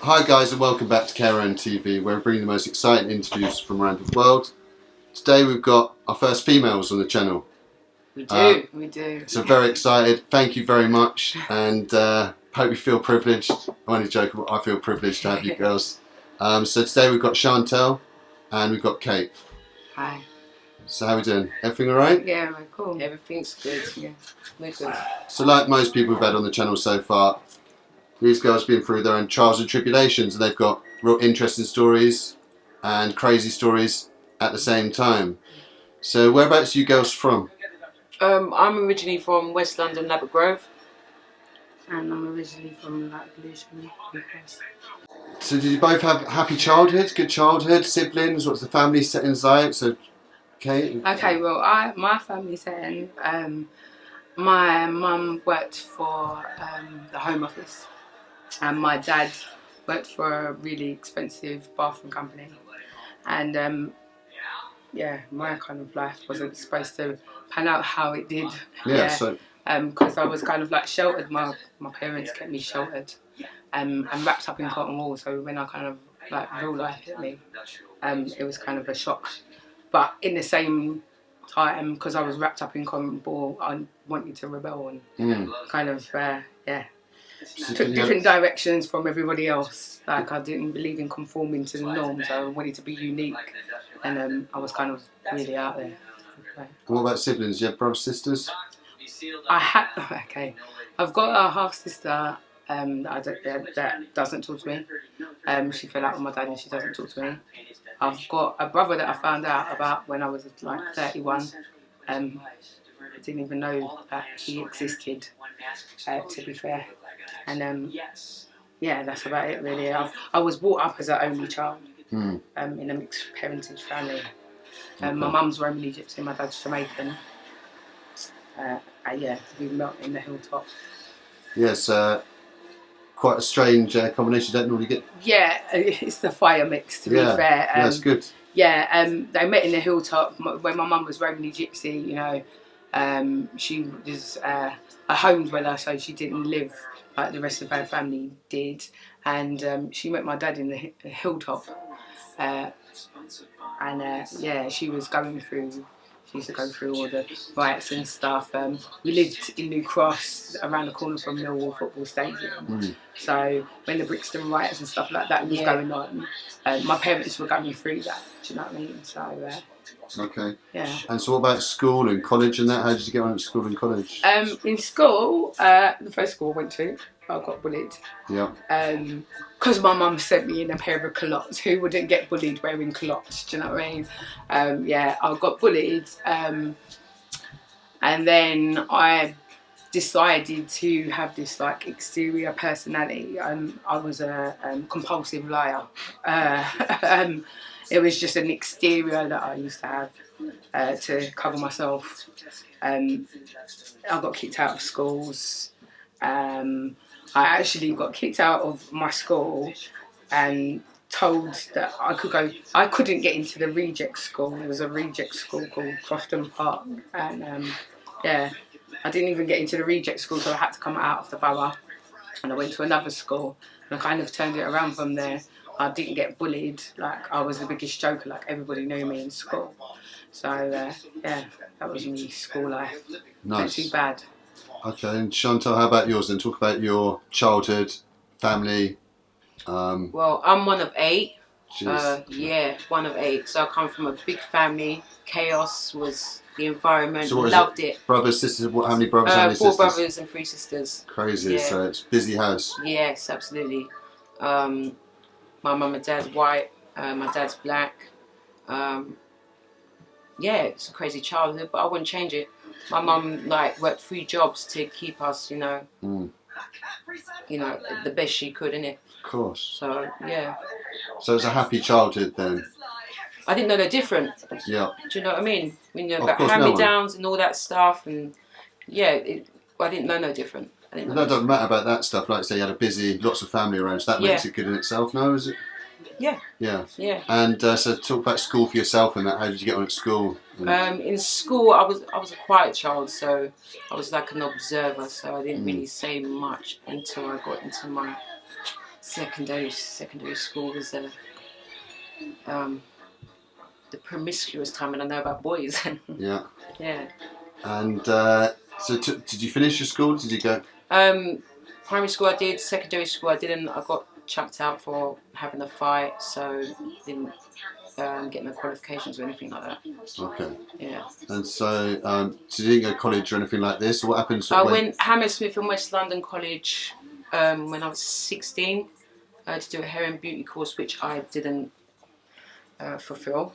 Hi guys and welcome back to GANGSTER, where we bring the most exciting interviews from around the world. Today we've got our first females on the channel. We do. So very excited. Thank you very much, and hope you feel privileged. I'm only joking, I feel privileged to have you girls. So today we've got Chantelle and we've got Kate. Hi. So how are we doing? Everything alright? Yeah, we're cool. Everything's good. Yeah, we're good. So like most people we've had on the channel so far, these girls have been through their own trials and tribulations, and they've got real interesting stories and crazy stories at the same time. So whereabouts are you girls from? I'm originally from West London, Labour Grove. And I'm originally from Rehabilitation. So did you both have happy childhoods, good childhood, siblings? What's the family settings like? So, Kate? Okay, well, my family setting, my mum worked for the Home Office, and my dad worked for a really expensive bathroom company. And yeah, my kind of life wasn't supposed to pan out how it did. Yeah. So because I was kind of like sheltered. My parents kept me sheltered, and wrapped up in cotton wool. So when I kind of like real life hit me, it was kind of a shock. But in the same time, because I was wrapped up in cotton wool, I wanted to rebel and kind of took different directions from everybody else. Like I didn't believe in conforming to the norm, so I wanted to be unique, and I was kind of really out there. Okay. what about siblings? Do you have brothers, sisters? I've got a half sister that doesn't talk to me. She fell out with my dad and she doesn't talk to me. I've got a brother that I found out about when I was like 31. I didn't even know that he existed, to be fair. And yeah, that's about it really. I was brought up as an only child in a mixed parentage family. My mum's Romany Gypsy, my dad's Jamaican. Yeah, we met in the hilltop. Yes, quite a strange combination. You don't normally get. Yeah, it's the fire mix, to be fair. Yeah, it's good. Yeah, they met in the hilltop when my mum was Romany Gypsy. You know, she was a home dweller, so she didn't live like the rest of her family did. And she met my dad in the hilltop. Yeah, she was going through. She used to go through all the riots and stuff. We lived in New Cross, around the corner from Millwall Football Stadium. So when the Brixton riots and stuff like that was going on, my parents were going through that. Do you know what I mean? So okay. Yeah. And so what about school and college and that? How did you get on at school and college? In school, the first school I went to, I got bullied. Yeah. Because my mum sent me in a pair of culottes. Who wouldn't get bullied wearing culottes? Do you know what I mean? Yeah, I got bullied. And then I decided to have this like exterior personality. I was a compulsive liar. It was just an exterior that I used to have to cover myself. I got kicked out of schools. I actually got kicked out of my school and told that I couldn't get into the reject school. There was a reject school called Crofton Park, and yeah, I didn't even get into the reject school, so I had to come out of the borough, and I went to another school, and I kind of turned it around from there. I didn't get bullied, like I was the biggest joker, like everybody knew me in school. So yeah, that was me school life. Nice. Not too bad. Okay, and Chantelle, how about yours then? Talk about your childhood, family. Well, I'm one of 8. Jeez. Yeah, one of 8. So I come from a big family. Chaos was the environment. So what is Loved it. Brothers, sisters, how many brothers, how many 4 sisters? brothers and 3 sisters. Crazy, Yeah. so it's a busy house. Yes, absolutely. My mum and dad's white. My dad's black. Yeah, it's a crazy childhood, but I wouldn't change it. My mum like worked 3 jobs to keep us, you know, the best she could, innit? Of course. So yeah. So it was a happy childhood then. I didn't know they're different. Yeah. Do you know what I mean? When you're Of about course, hand-me-downs and all that stuff, and yeah, I didn't know no different. But that doesn't matter about that stuff. Like say you had a busy, lots of family around, so that makes it good in itself. No, is it? Yeah. Yeah. Yeah. And so talk about school for yourself and that. How did you get on at school? In school, I was a quiet child, so I was like an observer. So I didn't really say much until I got into my secondary school was the promiscuous time, and I know about boys. Yeah. Yeah. And so did you finish your school? Did you go? Primary school I did, secondary school I didn't. I got chucked out for having a fight, so didn't get no qualifications or anything like that. Okay. Yeah. And so, so you didn't go to college or anything like this? Or what happened? I went Hammersmith and West London College when I was 16 to do a hair and beauty course, which I didn't fulfill,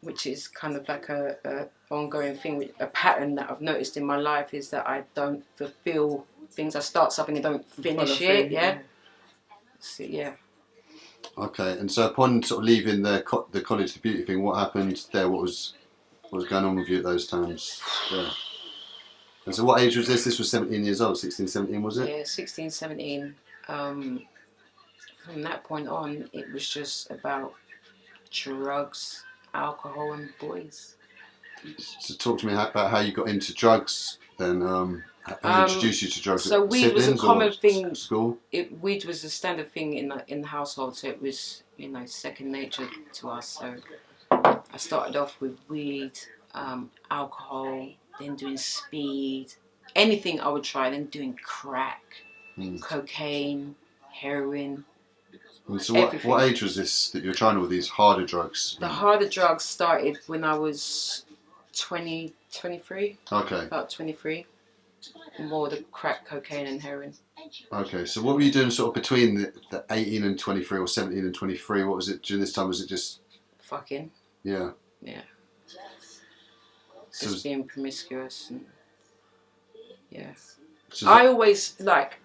which is kind of like a ongoing thing, a pattern that I've noticed in my life is that I don't fulfill things. I start something and don't finish it. Yeah. So, yeah. Okay, and so upon sort of leaving the college, the beauty thing, what happened there? What was going on with you at those times? Yeah. And so what age was this? This was 17 years old, 16, 17 was it? Yeah, 16, 17. From that point on, it was just about drugs, alcohol and boys. So talk to me about how you got into drugs then, who introduced you to drugs? So weed was a common thing. School? Weed was a standard thing in the household, so it was, you know, second nature to us. So I started off with weed, alcohol, then doing speed, anything I would try, then doing crack, cocaine, heroin. And so what age was this that you were trying all these harder drugs? The harder drugs started when I was 23. Okay. About 23. More the crack, cocaine and heroin. Okay, so what were you doing sort of between the 18 and 23 or 17 and 23? What was it during this time? Was it just... Fucking. Yeah. Yeah. So just being promiscuous and... Yeah. So I always, like,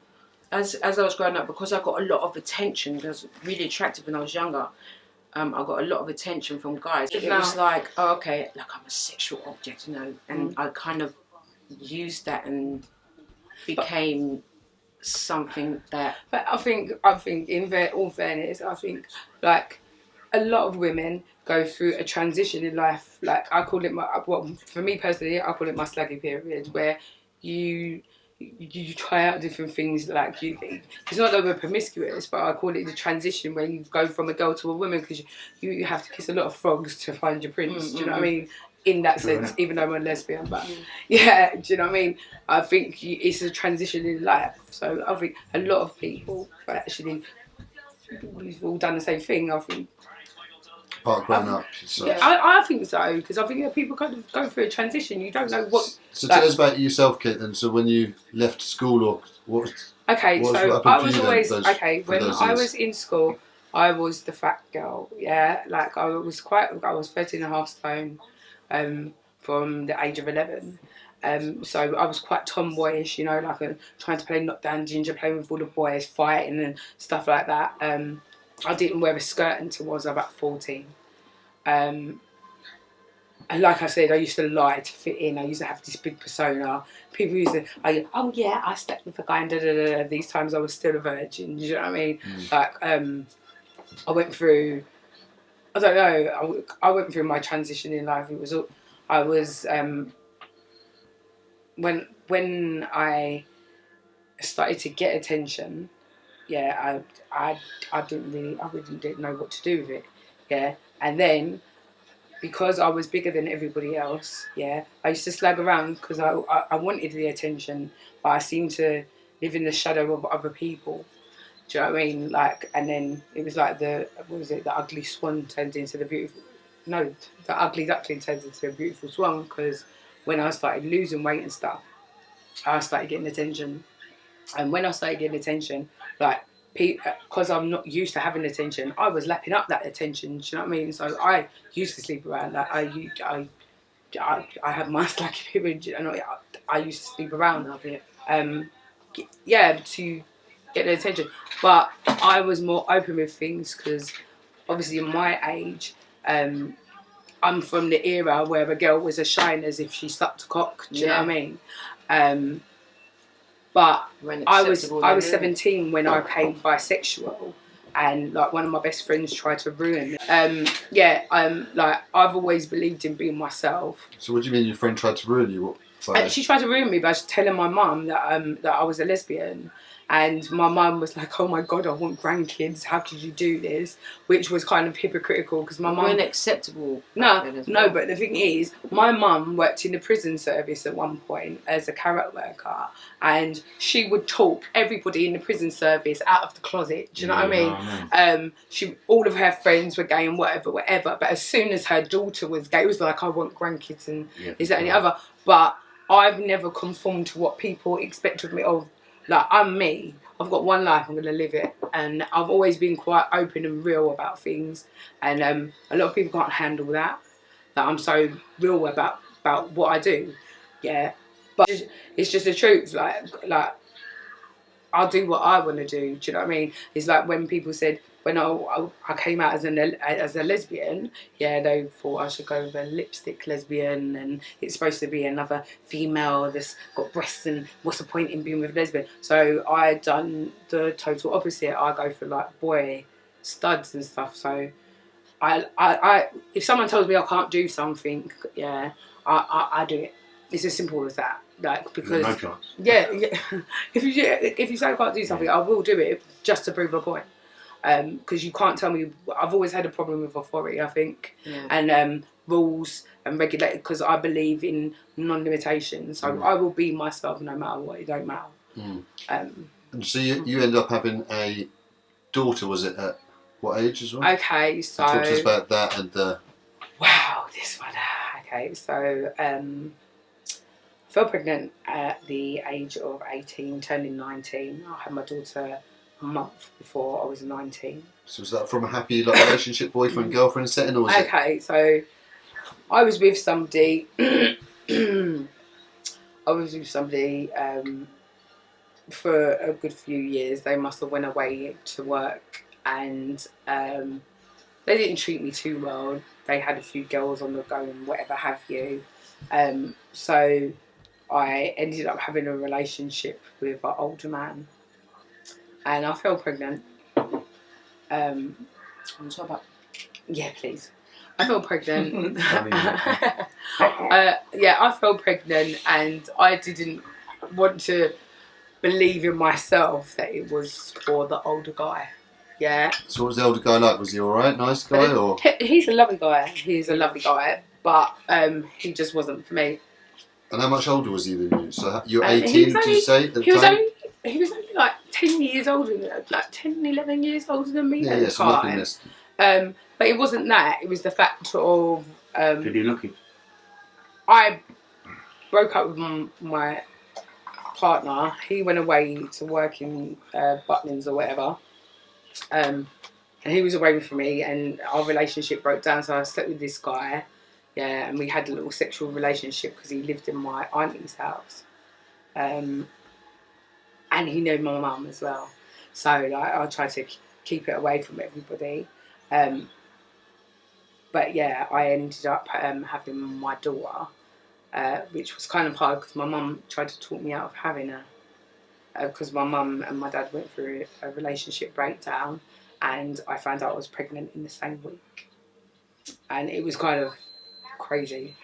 as I was growing up, because I got a lot of attention, I was really attractive when I was younger, I got a lot of attention from guys. It was like, oh, okay, like I'm a sexual object, you know, and I kind of used that and became something that... But I think in all fairness, I think, like, a lot of women go through a transition in life. Like, I call it for me personally, I call it my slaggy period, where you try out different things. Like, it's not that we're promiscuous, but I call it the transition when you go from a girl to a woman, because you have to kiss a lot of frogs to find your prince. Do you know what I mean? In that sense, even though I'm a lesbian, but yeah, do you know what I mean? I think it's a transition in life. So I think a lot of people actually, we've all done the same thing. I think. Part growing up. So. Yeah, I think so, because I think that people kind of go through a transition. You don't know what. So tell us about yourself, Kit. And so when you left school, or what? Okay, what so I was always when I was in school, I was the fat girl. Yeah, like I was 13.5 stone, from the age of 11. So I was quite tomboyish, you know, like trying to play knockdown ginger, playing with all the boys, fighting and stuff like that. I didn't wear a skirt until I was about 14. And like I said, I used to lie to fit in. I used to have this big persona. People used to, oh yeah, I slept with a guy and da da da. These times I was still a virgin. You know what I mean? Like, I went through, I don't know, I went through my transition in life. When I started to get attention, yeah, I really didn't know what to do with it, yeah. And then, because I was bigger than everybody else, yeah, I used to slag around because I wanted the attention, but I seemed to live in the shadow of other people. Do you know what I mean? Like, and then it was like the ugly swan turned into the beautiful. No, the ugly duckling turned into a beautiful swan, because when I started losing weight and stuff, I started getting attention. And when I started getting attention, like, because I'm not used to having attention, I was lapping up that attention. Do you know what I mean? So I used to sleep around. Like, I had my slacky period, and I used to sleep around of it. Yeah, to get the attention. But I was more open with things, because obviously in my age, I'm from the era where a girl was as shine as if she sucked a cock. Do you know what I mean? But I was 17 when I became bisexual, and like one of my best friends tried to ruin me. Like, I've always believed in being myself. So what do you mean your friend tried to ruin you? What? And she tried to ruin me by telling my mum that I was a lesbian. And my mum was like, oh my God, I want grandkids. How could you do this? Which was kind of hypocritical because my mum... weren't acceptable. No, but the thing is, my mum worked in the prison service at one point as a carrot worker. And she would talk everybody in the prison service out of the closet. Do you know what I mean? All of her friends were gay and whatever. But as soon as her daughter was gay, it was like, I want grandkids and is that any other. But I've never conformed to what people expect of me. Like, I'm me. I've got one life. I'm going to live it. And I've always been quite open and real about things. And a lot of people can't handle that. That I'm so real about what I do. Yeah. But it's just the truth. Like I'll do what I want to do. Do you know what I mean? It's like when people said, when I came out as a lesbian, they thought I should go with a lipstick lesbian and it's supposed to be another female that's got breasts and what's the point in being with a lesbian? So I done the total opposite. I go for like boy studs and stuff. So I if someone tells me I can't do something, I do it. It's as simple as that. Like, because no chance. if you say I can't do something, I will do it just to prove a point. Because you can't tell me. I've always had a problem with authority, I think, and rules and regulate. Because I believe in non-limitation, so I will be myself no matter what. It don't matter. And so you end up having a daughter. Was it at what age as well? Okay, so talk to us about that and the. Wow, this one. Okay, so fell pregnant at the age of 18, turning 19. I had my daughter a month before I was 19. So was that from a happy relationship, boyfriend, girlfriend setting, or was it? Okay, so I was with somebody. For a good few years. They must have went away to work, and they didn't treat me too well. They had a few girls on the go and whatever have you. So I ended up having a relationship with an older man, and I fell pregnant. I'm sorry about. Yeah, please. I fell pregnant. I fell pregnant, and I didn't want to believe in myself that it was for the older guy. Yeah. So what was the older guy like? Was he alright, nice guy, or? He's a lovely guy. He's a lovely guy, but he just wasn't for me. And how much older was he than you? So you're 18, did you say? At the he was time? only like 10 years older than like 10, 11 years older than me at the so time. less. But it wasn't that. It was the fact of. Did he look it? I broke up with my partner. He went away to work in Butlins or whatever. And he was away from me, and our relationship broke down. So I slept with this guy. Yeah, and we had a little sexual relationship because he lived in my auntie's house. And he knew my mum as well. So I tried to keep it away from everybody. But yeah, I ended up having my daughter, which was kind of hard because my mum tried to talk me out of having her. Because my mum and my dad went through a relationship breakdown, and I found out I was pregnant in the same week. And it was kind of crazy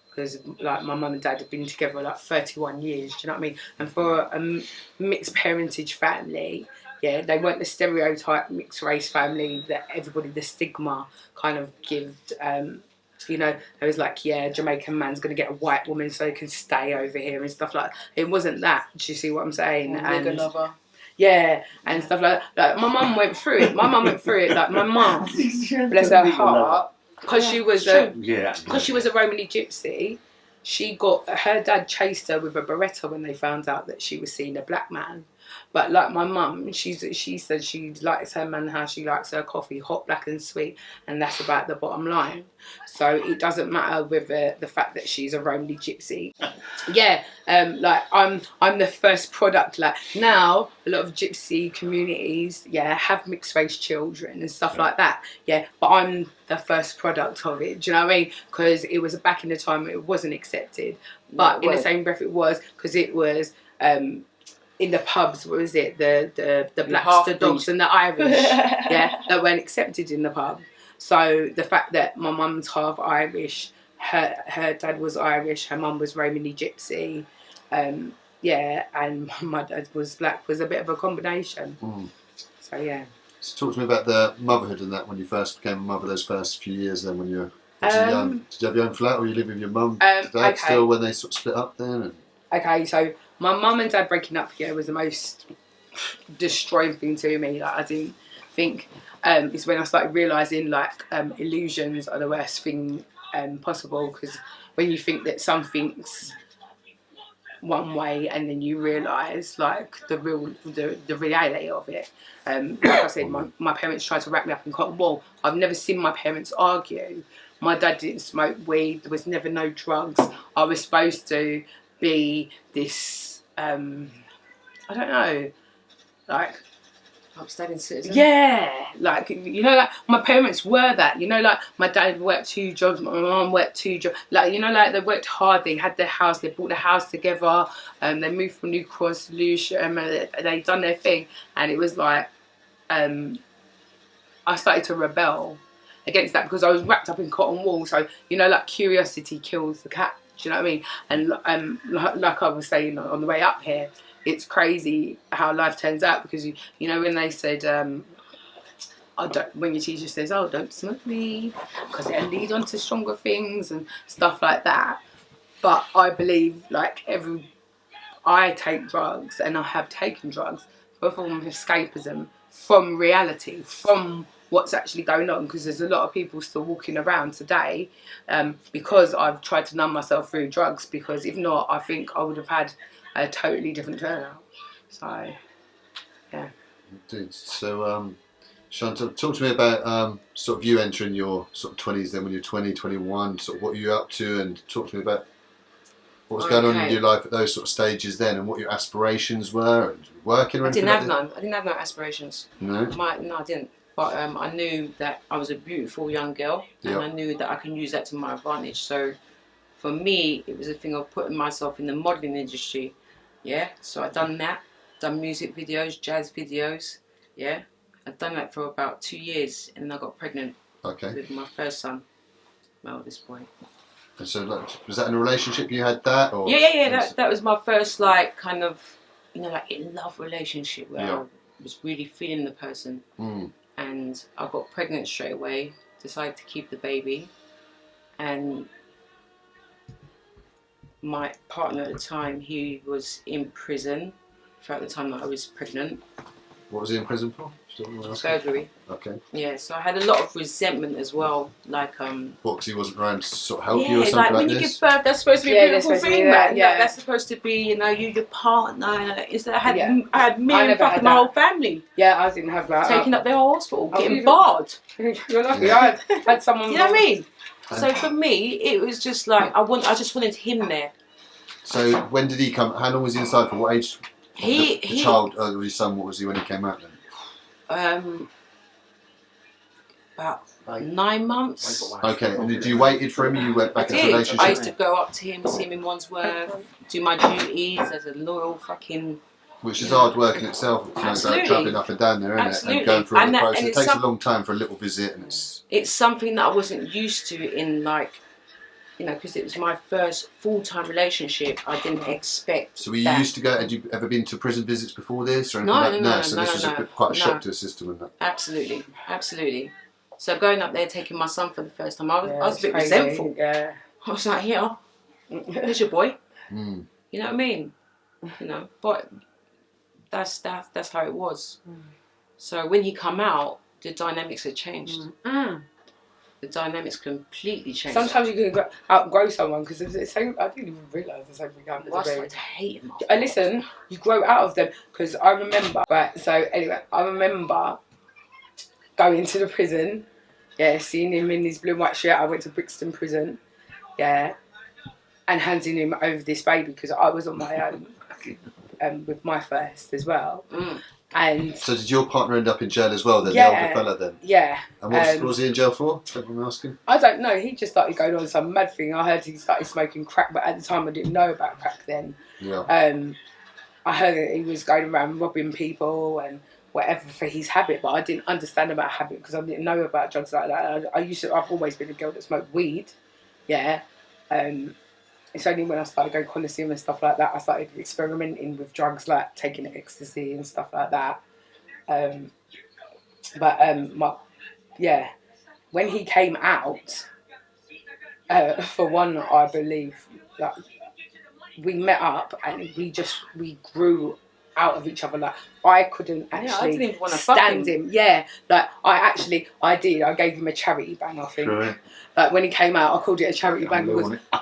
because like my mum and dad had been together like 31 years, do you know what I mean? And for a mixed parentage family, yeah, they weren't the stereotype mixed race family that everybody, the stigma kind of gives. You know, it was like, yeah, Jamaican man's going to get a white woman so he can stay over here and stuff like that. It wasn't that. Do you see what I'm saying? Nigger lover. Yeah, and stuff like that. Like, my mum went through it. Like, my mum, bless her heart, because she was a Romany gypsy, she got, her dad chased her with a Beretta when they found out that she was seeing a black man. But like my mum, she said she likes her man how she likes her coffee, hot, black and sweet, and that's about the bottom line. So it doesn't matter with the fact that she's a Romany gypsy. Yeah, like I'm the first product. Like now, a lot of gypsy communities, yeah, have mixed race children and stuff like that. Yeah, but I'm the first product of it. Do you know what I mean? Because it was back in the time it wasn't accepted, but in the same breath it was, because it was. In the pubs, what was it? The blacks, the dogs and the Irish, yeah, that weren't accepted in the pub. So the fact that my mum's half Irish her dad was Irish, her mum was Romany Gypsy, yeah, and my dad was black. Was a bit of a combination. So yeah. So talk to me about the motherhood and that when you first became a mother. Those first few years, then when you were young. Did you have your own flat, or you live with your mum, dad okay. still when they sort of split up then? And... Okay, so my mum and dad breaking up was the most destroying thing to me. Like I didn't think. It's when I started realising like illusions are the worst thing possible, because when you think that something's one way and then you realise like the reality of it. Like I said, my parents tried to wrap me up in cotton wool. I've never seen my parents argue. My dad didn't smoke weed. There was never no drugs. I was supposed to be this I don't know, like upstanding citizen. Yeah, like you know, like my parents were that. You know, like my dad worked 2 jobs, my mum worked 2 jobs. Like you know, like they worked hard. They had their house. They bought the house together. They moved from New Cross Solution. They done their thing, and it was like I started to rebel against that because I was wrapped up in cotton wool. So you know, like curiosity kills the cat. Do you know what I mean? And like I was saying on the way up here, it's crazy how life turns out, because you know when they said when your teacher says, oh, don't smoke weed because it'll lead on to stronger things and stuff like that. But I believe like I take drugs, and I have taken drugs for a form of escapism from reality, from what's actually going on, because there's a lot of people still walking around today because I've tried to numb myself through drugs, because if not, I think I would have had a totally different turnout. So, yeah. Indeed. So, Chantelle, talk to me about sort of you entering your sort of 20s then, when you're 20, 21, sort of what you're up to, and talk to me about what was going on in your life at those sort of stages then, and what your aspirations were, and working or anything. I didn't have no aspirations. No? No, I didn't. But I knew that I was a beautiful young girl, and I knew that I can use that to my advantage. So for me, it was a thing of putting myself in the modelling industry. Yeah, so I've done that, done music videos, jazz videos. Yeah, I've done that for about 2 years, and then I got pregnant with my first son, my oldest boy. And so, like, was that in a relationship you had that? Or yeah. That was my first, like, kind of, you know, like in love relationship where I was really feeling the person. And I got pregnant straight away, decided to keep the baby, and my partner at the time, he was in prison throughout the time that I was pregnant. What was he in prison for? Burglary. Okay. Yeah, so I had a lot of resentment as well, like What, because he wasn't around to sort of help you or something like when this? you give birth, that's supposed to be a beautiful thing, man. Yeah. That's supposed to be, you know, you your partner. Instead, I had me and fucking my whole family. Yeah, I didn't have that. Taking up their whole hospital, getting barred. You're lucky. I had someone. You know what I mean? So for me, it was just like I just wanted him there. So when did he come? How long was he inside for? What age? The child, his son, what was he when he came out then? About 9 months. Okay, and did you waited for him? You went back into a relationship? I used to go up to him, see him in Wandsworth, do my duties as a loyal fucking... Which is hard work in itself, you know, travelling up and down there, isn't it? And going through all the process. It takes a long time for a little visit, and it's something that I wasn't used to in, like, you know, because it was my first full-time relationship. I didn't expect. So were you used to go? Had you ever been to prison visits before this, or anything? No. So this was quite a shock to the system, and that. Absolutely. So going up there, taking my son for the first time, I was a bit resentful. Yeah. I was like, here, here's your boy. You know what I mean? You know, but that's how it was. So when he come out, the dynamics had changed. The dynamics completely changed. Sometimes you can outgrow someone, because it's so, I didn't even realise the same thing happened. I started to hate him. Listen, you grow out of them, because I remember. Right, so anyway, I remember going to the prison. Yeah, seeing him in his blue and white shirt. I went to Brixton Prison. Yeah, and handing him over this baby, because I was on my own with my first as well. And so did your partner end up in jail as well then, the older fella then? Yeah. And what was he in jail for? Don't mind asking. I don't know, he just started going on some mad thing. I heard he started smoking crack, but at the time I didn't know about crack then. Yeah. I heard that he was going around robbing people and whatever for his habit, but I didn't understand about habit because I didn't know about drugs like that. I've always been a girl that smoked weed. Yeah. It's only when I started going Coliseum and stuff like that, I started experimenting with drugs like taking ecstasy and stuff like that. When he came out, for one, I believe that we met up and we grew out of each other. Like I couldn't actually I didn't even want to stand him. Yeah, like I did. I gave him a charity bang. I think. Right. Like when he came out, I called it a charity bang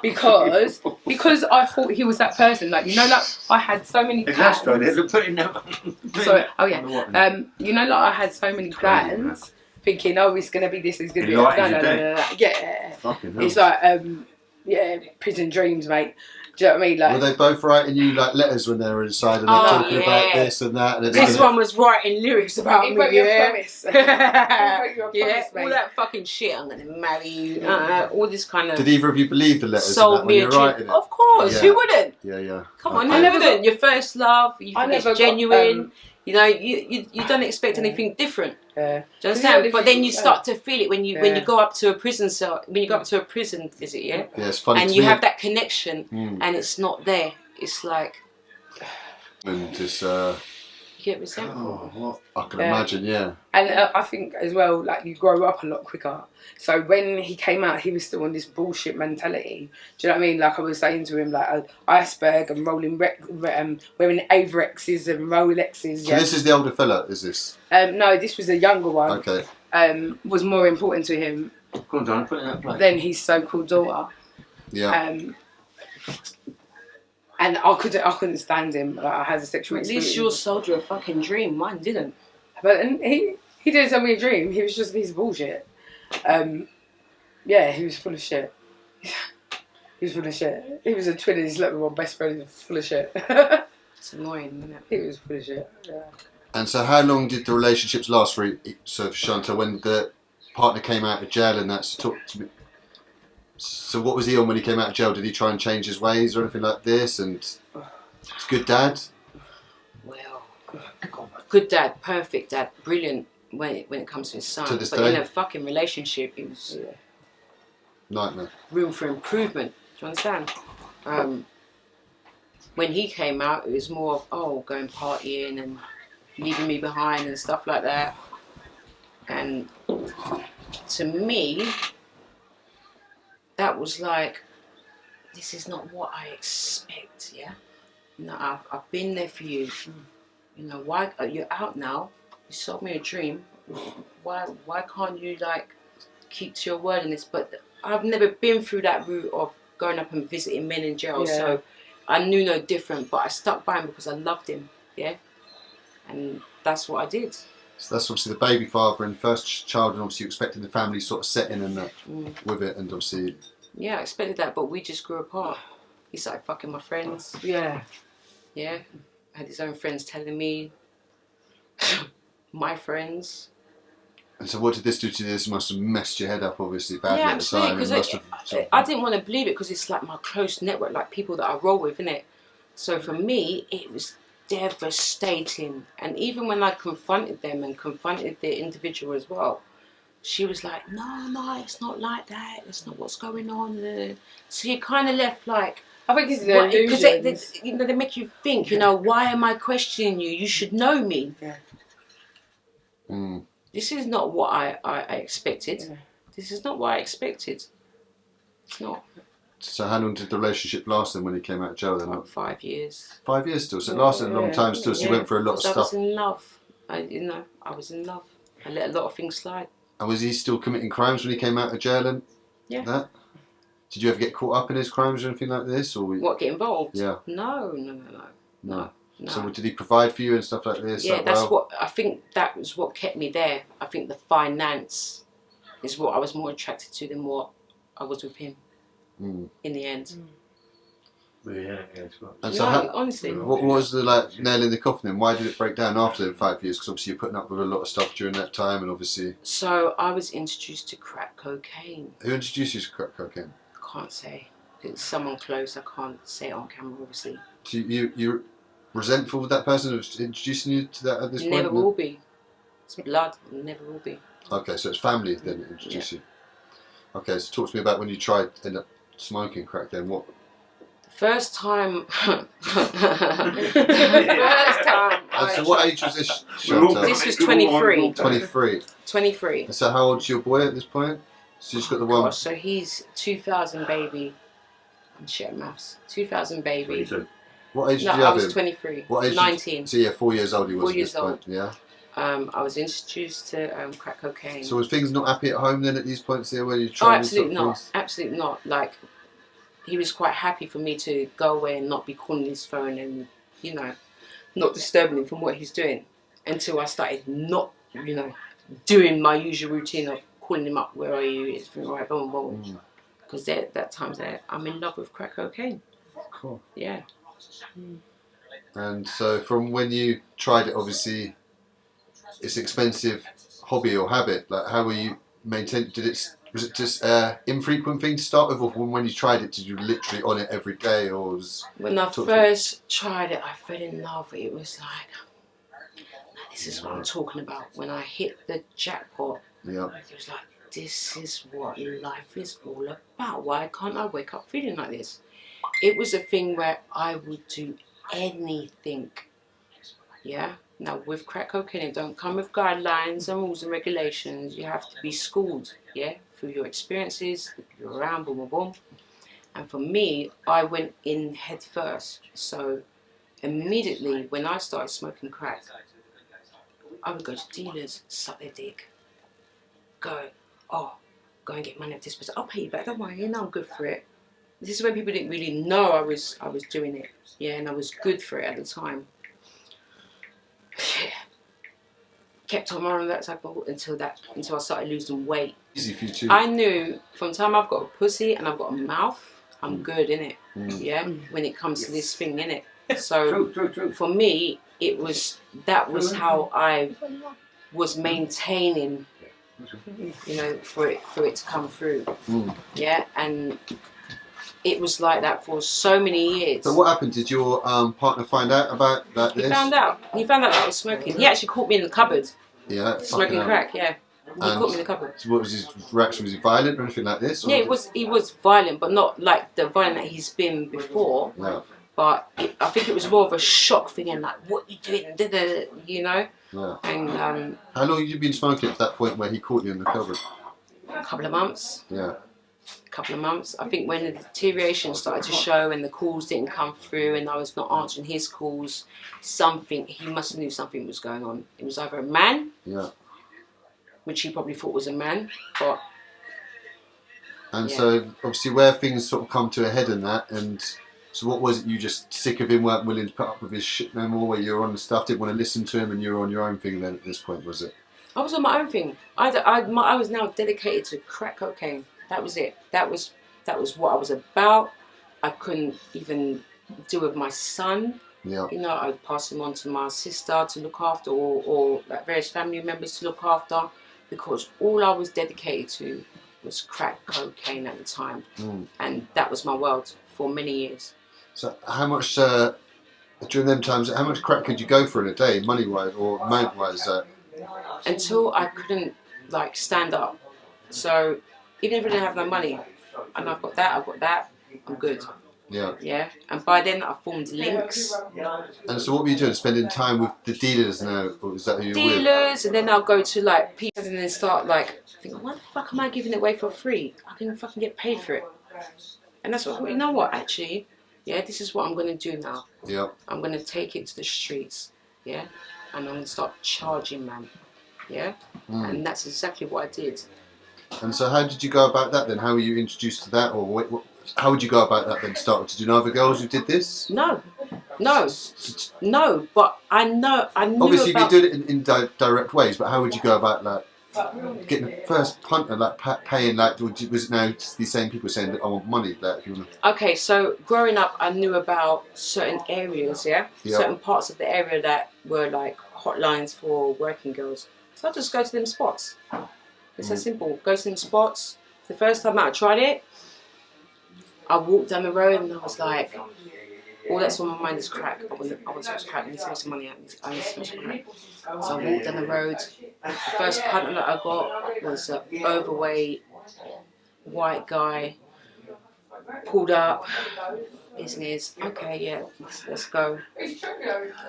because I thought he was that person. Like like I had so many plans. Sorry, like I had so many plans, thinking, oh, it's gonna be this, it's gonna be that. Yeah. It's like prison dreams, mate. Do you know what I mean? Like, were they both writing you like letters when they were inside and they're talking about this and that? And this one was writing lyrics about me. Wrote you a promise. All that fucking shit. I'm gonna marry you. All this kind of. Did either of you believe the letters sold when me you a were writing dream. it? Of course, Yeah. who wouldn't? Yeah. Come on, who wouldn't? Your first love, you think it's genuine. You don't expect anything different. Yeah. Do you understand? But then you start to feel it when you go up to a prison cell, when you go up to a prison visit, yeah. Yeah, it's funny. And you have that connection, and it's not there. It's like. And just. You get resentful. I can imagine, yeah. And I think as well, like you grow up a lot quicker. So when he came out, he was still on this bullshit mentality. Do you know what I mean? Like I was saying to him, like iceberg and wearing Averexes and Rolexes. So this is the older fella, is this? No, this was a younger one. Okay. Was more important to him Go on, Don, put it in that place. than his so-called daughter. Yeah. And I couldn't stand him. Like I had a sexual At experience. least yours sold you a fucking dream. Mine didn't. But he didn't sell me a dream. He was just a piece of bullshit. He was full of shit. He was full of shit. He was a twin and he slept with my best friend. He was full of shit. It's annoying, isn't it? He was full of shit. Yeah. And so how long did the relationships last for Chantelle, when the partner came out of jail and that's talk to me? So what was he on when he came out of jail? Did he try and change his ways or anything like this? And it's good dad? Well, good dad, perfect dad, brilliant when it comes to his son. To this but day? in a fucking relationship, it was Nightmare. room for improvement. Do you understand? When he came out, it was more of going partying and leaving me behind and stuff like that. And to me, that was like, this is not what I expect, yeah? I've been there for you. Why you're out now? You sold me a dream. Why can't you like keep to your word in this? But I've never been through that route of going up and visiting men in jail, so I knew no different. But I stuck by him because I loved him, yeah? And that's what I did. So that's obviously the baby father and first child, and obviously you expected the family sort of setting and that with it, and obviously. Yeah, I expected that, but we just grew apart. He started fucking my friends. Yeah. Yeah. Had his own friends telling me, my friends. And so what did this do to you? This must have messed your head up, obviously, badly Yeah, at the time. absolutely, because I didn't want to believe it because it's like my close network, like people that I roll with, innit? So for me, it was devastating. And even when I confronted them and confronted the individual as well, she was like, no, it's not like that. That's not what's going on. So you kind of left like... I think it's the because they make you think, why am I questioning you? You should know me. Yeah. This is not what I expected. Yeah. This is not what I expected. It's not. So how long did the relationship last then when he came out of jail then? Like 5 years. 5 years still, so it lasted a long time still, so you went through a lot of stuff. I was in love. I was in love. I let a lot of things slide. And was he still committing crimes when he came out of jail and that? Did you ever get caught up in his crimes or anything like this? Or what, get involved? Yeah. No. So did he provide for you and stuff like this? Yeah, I think that was what kept me there. I think the finance is what I was more attracted to than what I was with him in the end. And so honestly. What was the nail in the coffin then? Why did it break down after the 5 years? Because obviously you're putting up with a lot of stuff during that time and obviously... So I was introduced to crack cocaine. Who introduced you to crack cocaine? I can't say. It's someone close. I can't say it on camera, obviously. So you're resentful with that person who's introducing you to that at this point? Never will be. It's blood. Never will be. Okay, so it's family then that introduced you. Okay, so talk to me about when you tried smoking crack then? What? First time. And so what age was this, Chantelle? This was 23. 23. 23. And so how old's your boy at this point? So you just got the one. Gosh, so he's 2000 baby. I'm shit at maths. 2000 baby. 22. What age No, did you I have was him? 23. What age? 19. So yeah, 4 years old he was 4 at years this point. old. Yeah. I was introduced to crack cocaine. So was things not happy at home then at these points there where you Oh, trying absolutely sort of not. things? Absolutely not. Like, he was quite happy for me to go away and not be calling his phone and, you know, not disturbing him from what he's doing until I started not, you know, doing my usual routine of calling him up. Where are you? It's been right, boom, boom. Because that time's there, I'm in love with crack cocaine. Cool. Yeah. And so from when you tried it, obviously it's an expensive hobby or habit. Like how were you maintain? Was it just infrequent thing to start with, or when you tried it, did you literally on it every day, or was? When I first tried it, I fell in love. It was like, this is what I'm talking about. When I hit the jackpot, Yeah. it was like, this is what life is all about. Why can't I wake up feeling like this? It was a thing where I would do anything. Yeah. Now with crack cocaine, it don't come with guidelines and rules and regulations. You have to be schooled, yeah, through your experiences, you're around, boom, boom, boom. And for me, I went in head first. So immediately when I started smoking crack, I would go to dealers, suck their dick, go and get money off this person. I'll pay you back. Don't worry, you know I'm good for it. This is when people didn't really know I was doing it, yeah, and I was good for it at the time. Yeah. Kept on running that type of until I started losing weight. Easy for you too. I knew from the time I've got a pussy and I've got a mouth, I'm good in it. Yeah, when it comes to this thing in it. So for me, that was how I was maintaining, you know, for it to come through. Yeah, and it was like that for so many years. So what happened? Did your partner find out about that? He found out that I was smoking. He actually caught me in the cupboard. Yeah. Smoking crack. Yeah. He caught me in the cupboard. So what was his reaction? Was he violent or anything like this? Or Yeah, he was violent, but not like the violent that he's been before. Yeah. But I think it was more of a shock thing and like, what you doing? You know? Yeah. And how long had you been smoking at that point where he caught you in the cupboard? a couple of months. Yeah. Couple of months. I think when the deterioration started to show and the calls didn't come through and I was not answering his calls, he must have knew something was going on. It was either a man, Yeah. which he probably thought was a man, but. And Yeah. so obviously where things sort of come to a head in that, and so what was it? You just sick of him, weren't willing to put up with his shit no more, where you were on the stuff, didn't want to listen to him, and you were on your own thing then at this point, was it? I was on my own thing. I was now dedicated to crack cocaine. That was it. That was what I was about. I couldn't even deal with my son. Yeah. You know, I'd pass him on to my sister to look after, or like various family members to look after, because all I was dedicated to was crack cocaine at the time, and that was my world for many years. So how much during them times? How much crack could you go for in a day, money wise or amount wise? Until I couldn't like stand up. So even if I didn't have no money, and I've got that, I'm good. Yeah. Yeah. And by then I formed links. And so what were you doing? Spending time with the dealers now, or is that who you're with? Dealers, and then I'll go to like people and then start like thinking, why the fuck am I giving it away for free? I can fucking get paid for it. And that's what, you know what, actually, yeah, this is what I'm going to do now. Yeah. I'm going to take it to the streets, yeah, and I'm going to start charging, man, yeah, and that's exactly what I did. And so how did you go about that then? How were you introduced to that, or how would you go about that then? Start to do other girls who did this? No, but I knew Obviously about... you did it in direct ways, but how would you go about like getting the first punt and like paying, like was it now the same people saying that I want money, like if you want to... Okay, so growing up I knew about certain areas, certain parts of the area that were like hotlines for working girls, so I just go to them spots. It's that simple. Go to them spots. The first time I tried it, I walked down the road and I was like, all that's on my mind is crack. I want to smash crack. I need to make some money. I need to smash crack. So I walked down the road. The first partner that I got was an overweight white guy pulled up, business, okay, yeah, let's go.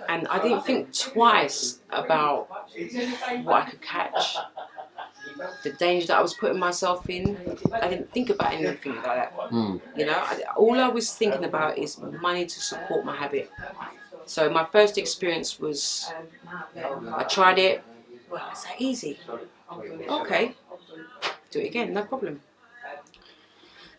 And I didn't think twice about what I could catch, the danger that I was putting myself in. I didn't think about anything like that. You know, all I was thinking about is money to support my habit. So my first experience was, I tried it, well, it's that easy. Okay, do it again, no problem.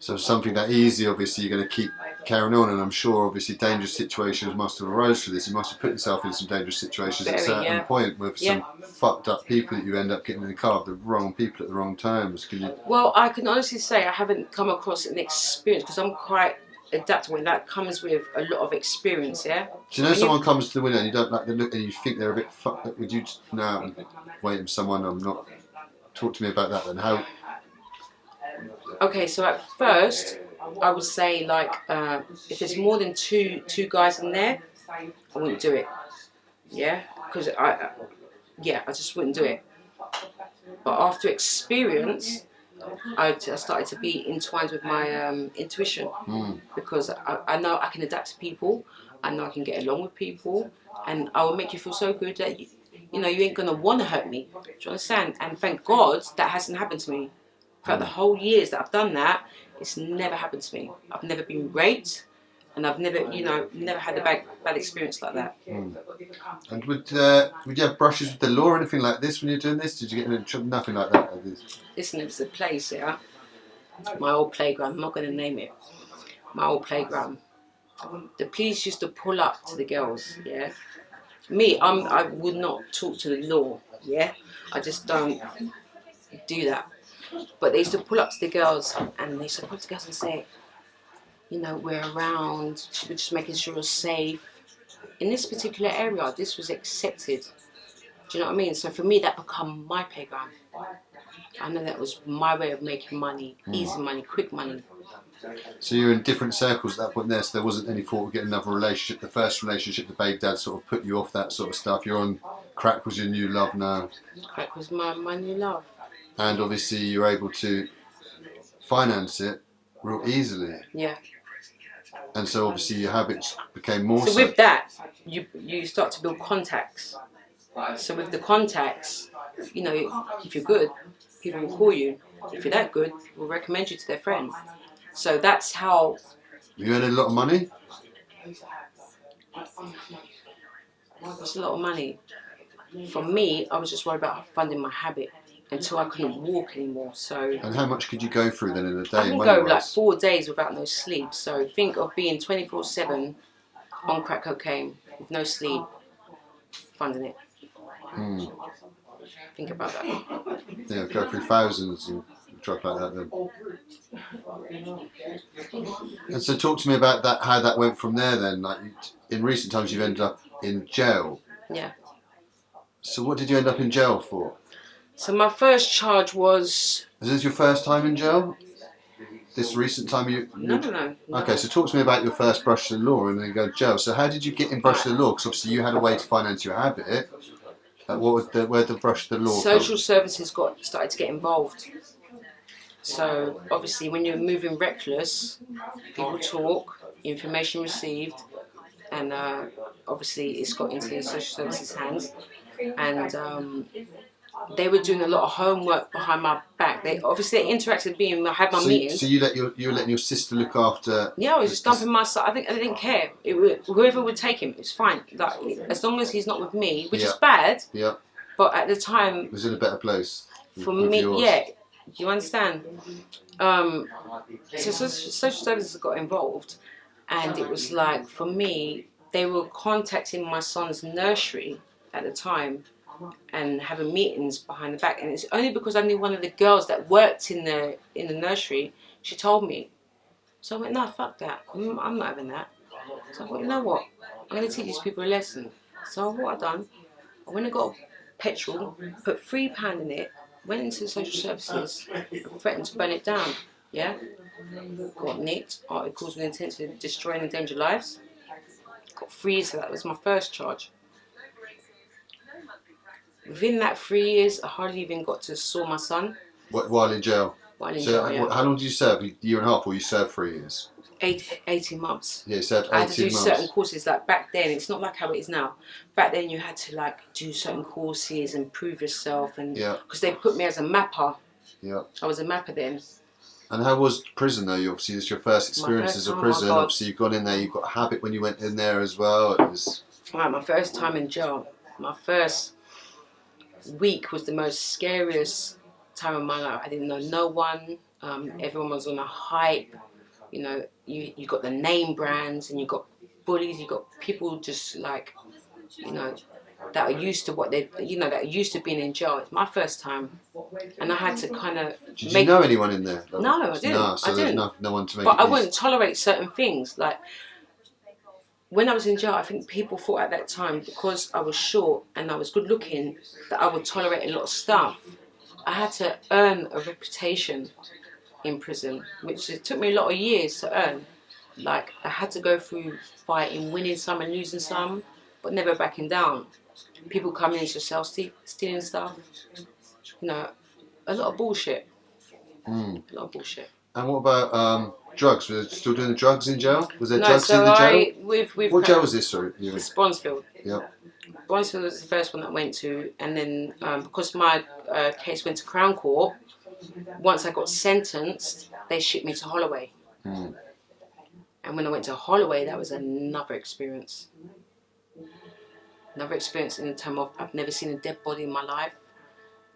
So something that easy, obviously, you're going to keep carrying on, and I'm sure, obviously, dangerous situations must have arose for this. You must have put yourself in some dangerous situations at a certain point with some fucked up people that you end up getting in the car with the wrong people at the wrong times. Can you? Well, I can honestly say I haven't come across an experience, because I'm quite adaptable, and that comes with a lot of experience, yeah? Do you know someone comes to the window and you don't like the look and you think they're a bit fucked up? Would you no, wait, someone, I'm not. Talk to me about that then. How? Okay, so at first, I would say, like, if there's more than two guys in there, I wouldn't do it. Yeah, because I just wouldn't do it. But after experience, I started to be entwined with my intuition, because I know I can adapt to people. I know I can get along with people, and I will make you feel so good that you know you ain't gonna want to hurt me. Do you understand? And thank God that hasn't happened to me. Throughout the whole years that I've done that, it's never happened to me. I've never been raped, and I've never, never had a bad experience like that. And would you have brushes with the law or anything like this when you're doing this? Did you get into nothing like that? Listen, it was a place, yeah. My old playground. I'm not going to name it. My old playground. The police used to pull up to the girls, yeah. Me, I would not talk to the law, yeah. I just don't do that. But they used to pull up to the girls, and they used to pull up to the girls and say, we're around, we're just making sure you're safe. In this particular area, this was accepted. Do you know what I mean? So for me, that became my playground. I know that was my way of making money, easy money, quick money. So you're in different circles at that point there, so there wasn't any thought of getting another relationship. The first relationship, the babe dad sort of put you off that sort of stuff. You're on crack was your new love now. Crack was my new love. And obviously you're able to finance it real easily. Yeah. And so obviously your habits became more so. With that, you start to build contacts. So with the contacts, if you're good, people will call you. If you're that good, will recommend you to their friends. So that's how. You earned a lot of money? It's a lot of money. For me, I was just worried about funding my habit until I couldn't walk anymore. So. And how much could you go through then in a day? I can go like 4 days without no sleep. So think of being 24/7 on crack cocaine with no sleep, funding it. Think about that. Yeah, go through thousands and drug like that then. And so talk to me about that, how that went from there then. Like in recent times you've ended up in jail. Yeah. So what did you end up in jail for? So my first charge was... Is this your first time in jail? This recent time you... No. Okay, so talk to me about your first brush to the law and then go to jail. So how did you get in brush to the law? Because obviously you had a way to finance your habit. Where the brush to the law Social services started to get involved. So obviously when you're moving reckless, people talk, information received, and obviously it's got into the social services hands. And they were doing a lot of homework behind my back. They interacted with me. I had my meetings. So you were letting your sister look after? Yeah, I was just dumping my son. I didn't care. Whoever would take him, it's fine. Like, as long as he's not with me, which is bad. Yeah. But at the time, it was in a better place. For me, yeah. Do you understand? So social services got involved, and it was like, for me, they were contacting my son's nursery at the time and having meetings behind the back, and it's only because I knew one of the girls that worked in the nursery. She told me, so I went, no, fuck that. I'm not having that. So I thought, you know what? I'm going to teach these people a lesson. So what I done? I went and got petrol, put £3 in it, went into the social services, and threatened to burn it down. Yeah, got nicked. Articles with intent to destroy and endanger lives. Got 3 years for that. That was my first charge. Within that 3 years, I hardly even got to saw my son. While in jail? While in So jail, yeah. how long did you serve? A year and a half, or you served 3 years? 18 months. Yeah, you served 18 I had to do months. certain courses. Like back then, it's not like how it is now. Back then, you had to like do certain courses and prove yourself, and because they put me as a mapper. Yeah. I was a mapper then. And how was prison though? You obviously, it's your first experience as a prison. Obviously, you've gone in there. You've got a habit when you went in there as well. It was right. My first time in jail. My first week was the most scariest time of my life. I didn't know no one. Everyone was on a hype. You know, you got the name brands, and you got bullies. You got people just like, you know, that are used to what they, you know, that are used to being in jail. It's my first time, and I had to kind of. Did you know anyone in there? Like, no, I didn't. No, so I didn't. there's no one to make. But I wouldn't tolerate certain things. Like when I was in jail, I think people thought at that time because I was short and I was good looking that I would tolerate a lot of stuff. I had to earn a reputation in prison, which it took me a lot of years to earn. Like I had to go through fighting, winning some and losing some, but never backing down. People coming into your cell stealing stuff. You know, a lot of bullshit. A lot of bullshit. And what about drugs? Were they still doing the drugs in jail? Was there No, drugs so in the jail? What jail was this? Sorry, It's Bronzefield. Yeah. Bronzefield was the first one that I went to, and then because my case went to Crown Court, once I got sentenced, they shipped me to Holloway. And when I went to Holloway, that was another experience. Another experience in the term of I've never seen a dead body in my life,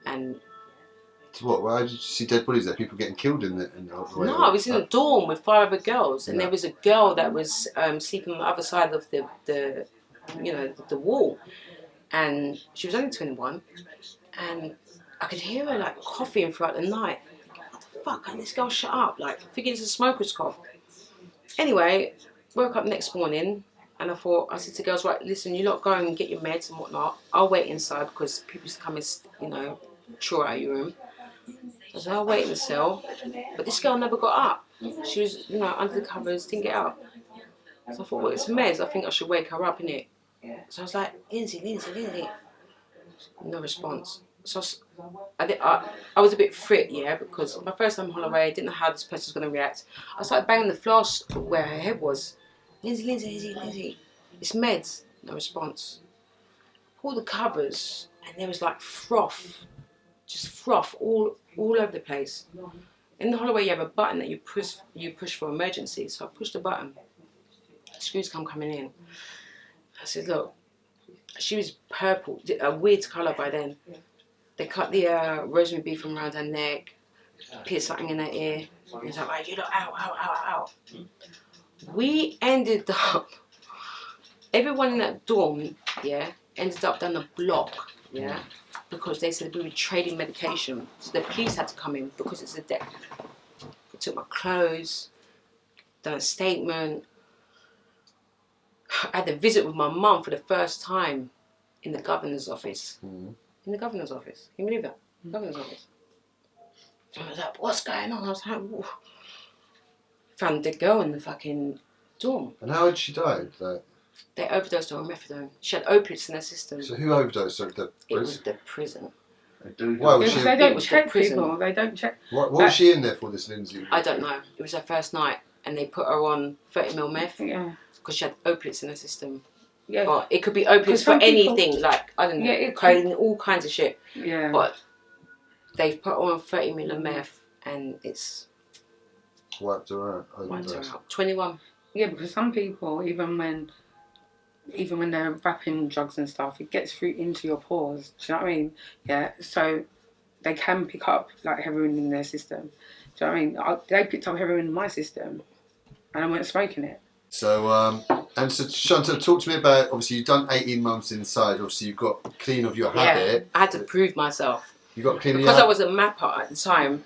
and. So what? Why did you see dead bodies there? People getting killed in the Holloway? No, I was in a dorm with 5 other girls, and there was a girl that was sleeping on the other side of the wall, and she was only 21, and I could hear her like coughing throughout the night. What the fuck? Can this girl shut up? Like, thinking it's a smoker's cough. Anyway, woke up next morning, and I said to girls, right, listen, you lot go and get your meds and whatnot. I'll wait inside because people used to come and, you know, chore out your room. So I'll wait in the cell, but this girl never got up. She was, you know, under the covers, didn't get up. So I thought, well, it's meds. I think I should wake her up, innit? So I was like, Lindsay. No response. So I was a bit frit, yeah, because my first time in Holloway, I didn't know how this person was going to react. I started banging the flask where her head was. Lindsay. It's meds. No response. Pulled the covers, and there was like froth. Just froth all over the place. In the Holloway, you have a button that you push for emergency. So I pushed the button. Screws coming in. I said, look, she was purple, a weird colour by then. They cut the rosemary beef from around her neck, pierced something in her ear. And he's like, right, you look out. We ended up, everyone in that dorm, yeah, ended up down the block, yeah. Because they said we were trading medication. So the police had to come in because it's a death. They took my clothes, done a statement. I had a visit with my mum for the first time in the governor's office. In the governor's office. Can you believe that? Governor's office. I was like, what's going on? I was like, whoa. Found the girl in the fucking dorm. And how had she died? They overdosed on methadone. She had opiates in her system. So who overdosed? It was the prison. Why was she? she? They don't check people. They don't check. What was she in there for? This Lindsay? I don't know. It was her first night, and they put her on 30ml meth. Yeah. Because she had opiates in her system. Yeah. But it could be opiates for anything, like I don't know, cocaine, all kinds of shit. Yeah. But they've put her on 30ml of meth, and it's wiped her out. 21. Yeah, because some people, even when they're wrapping drugs and stuff, it gets through into your pores. Do you know what I mean? Yeah. So they can pick up like heroin in their system. Do you know what I mean? They picked up heroin in my system, and I weren't smoking it. So, and so Chantelle, talk to me about, obviously you've done 18 months inside, obviously you've got clean of your habit. I had to prove myself. You got clean because I was a mapper at the time,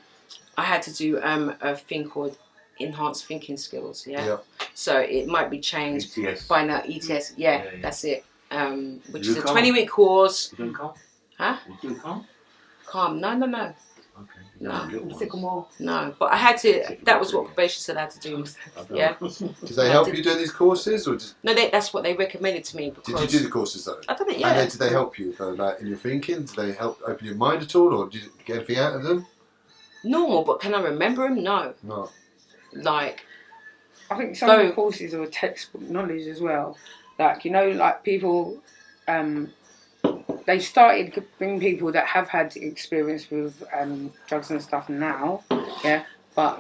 I had to do a thing called enhanced thinking skills, yeah? So it might be changed, find out ETS, that's it. Which is a 20-week course. You doing calm? Huh? You doing calm? Calm, no. Okay. No. Sycamore. No, but I had to, that was what probation said I had to do, yeah? Did they help you do these courses? Or No, that's what they recommended to me. Did you do the courses though? I done it, yeah. And then did they help you though, like in your thinking? Did they help open your mind at all, or did you get anything out of them? normal, but can I remember them? No. No. Like, I think some of the courses are textbook knowledge as well. Like, you know, like people, they started to bring people that have had experience with drugs and stuff now, yeah. But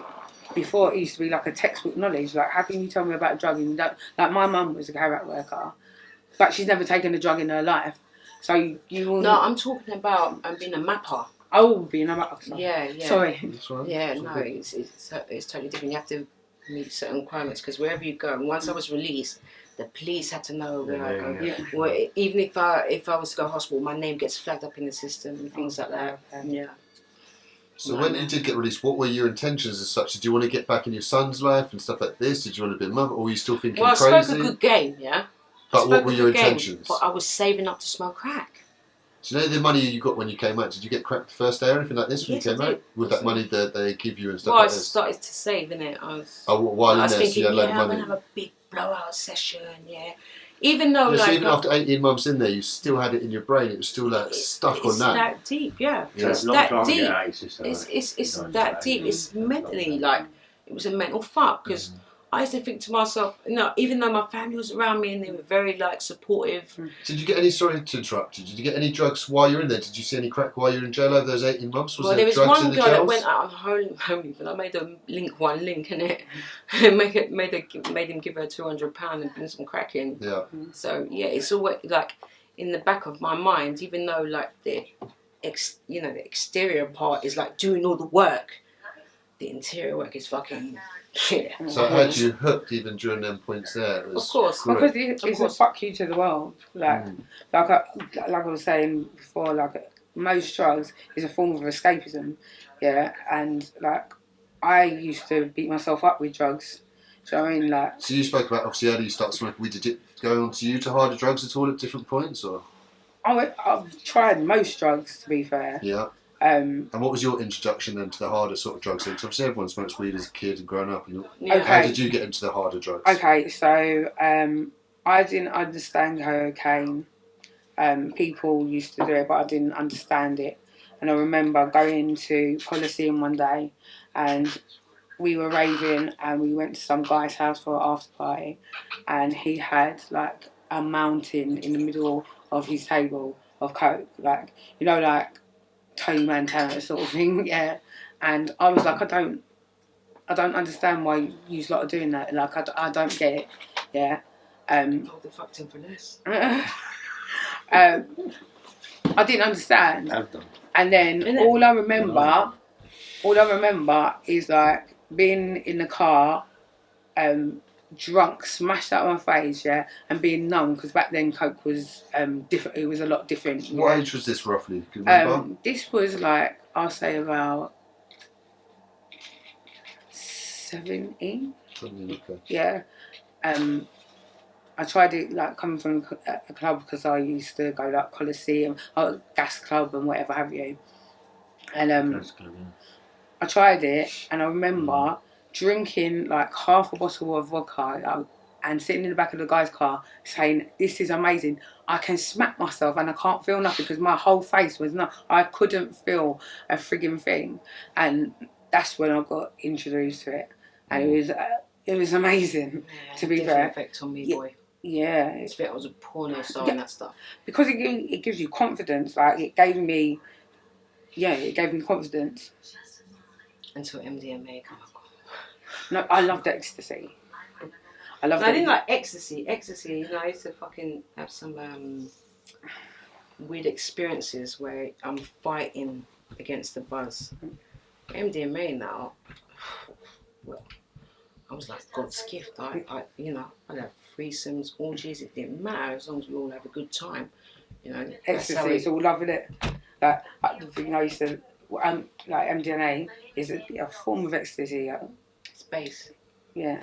before it used to be like a textbook knowledge. Like, how can you tell me about a drug? And like my mum was a carrot worker, but she's never taken a drug in her life. So you will. No, I'm talking about being a mapper. Oh, being a mapper. Yeah, yeah. Sorry. Yeah, no, it's totally different. You have to meet certain requirements because wherever you go, and once I was released, the police had to know where I go. Yeah. Well, even if I was to go to hospital, my name gets flagged up in the system and things like that. Yeah. So when you did get released, what were your intentions as such? Did you want to get back in your son's life and stuff like this? Did you want to be a mother, or were you still thinking Well, crazy? I spoke a good game, yeah. But what were your intentions? But I was saving up to smoke crack. So you know the money you got when you came out, did you get crack the first day or anything like this when Yes, you came I did. out? With that money that they give you and stuff Well, like I this? started to save, innit? I was Thinking, thinking, I'm going to have a big blowout session, yeah. Even though, so even after 18 months in there, you still had it in your brain. It was still stuck on that. It's that deep, yeah. It's that deep. It's that deep. It's mentally, like, it was a mental fuck because I used to think to myself, no, even though my family was around me and they were very, like, supportive. Did you get any, sorry to interrupt you, did you get any drugs while you were in there? Did you see any crack while you were in jail over those 18 months? Well, there was drugs one in the girl jails? that went out on home leave and I made her one link in it. made him give her £200 and bring some crack in. Yeah. So, yeah, it's always, like, in the back of my mind, even though, like, the exterior part is, like, doing all the work, the interior work is fucking... Yeah. So it had you hooked even during them points there? It was of course. Because it's a fuck you to the world. Like I was saying before, like most drugs is a form of escapism. Yeah, and like I used to beat myself up with drugs. So I mean, like. So you spoke about obviously early you started smoking weed. Did it go on to you to harder drugs at all at different points, or? I've tried most drugs, to be fair. Yeah. And what was your introduction then to the harder sort of drugs? Because obviously everyone smokes weed as a kid and growing up. How did you get into the harder drugs? Okay, so I didn't understand cocaine. People used to do it, but I didn't understand it. And I remember going to Coliseum one day, and we were raving, and we went to some guy's house for an after party, and he had like a mountain in the middle of his table of coke, like like Tony Montana sort of thing, yeah. And I was like, I don't understand why you lot are doing that. Like, I don't get it, yeah. They fucked him for this. I didn't understand. And then all I remember is like being in the car, drunk, smashed out of my face, yeah, and being numb because back then coke was different. It was a lot different. What age was this roughly? Can you remember? This was like I'll say about 17. Okay. Yeah. I tried it like coming from a club because I used to go like Coliseum, Gas Club, and whatever have you. And I tried it, and I remember drinking like half a bottle of vodka and sitting in the back of the guy's car saying, "This is amazing. I can smack myself and I can't feel nothing because my whole face was not. I couldn't feel a frigging thing." And that's when I got introduced to it, and it was amazing. To be fair, effect on me, boy. Yeah, It's a bit. I was a porno star and that stuff. Because it gives you confidence. Like it gave me confidence. Until MDMA came up. No, I loved ecstasy. I didn't like ecstasy. Ecstasy, I used to fucking have some weird experiences where I'm fighting against the buzz. MDMA now, well, I was like God's gift. I'd have threesomes, orgies. It didn't matter as long as we all have a good time. Ecstasy is all loving it. Like the thing I used to, like MDMA is a form of ecstasy. Space. Yeah,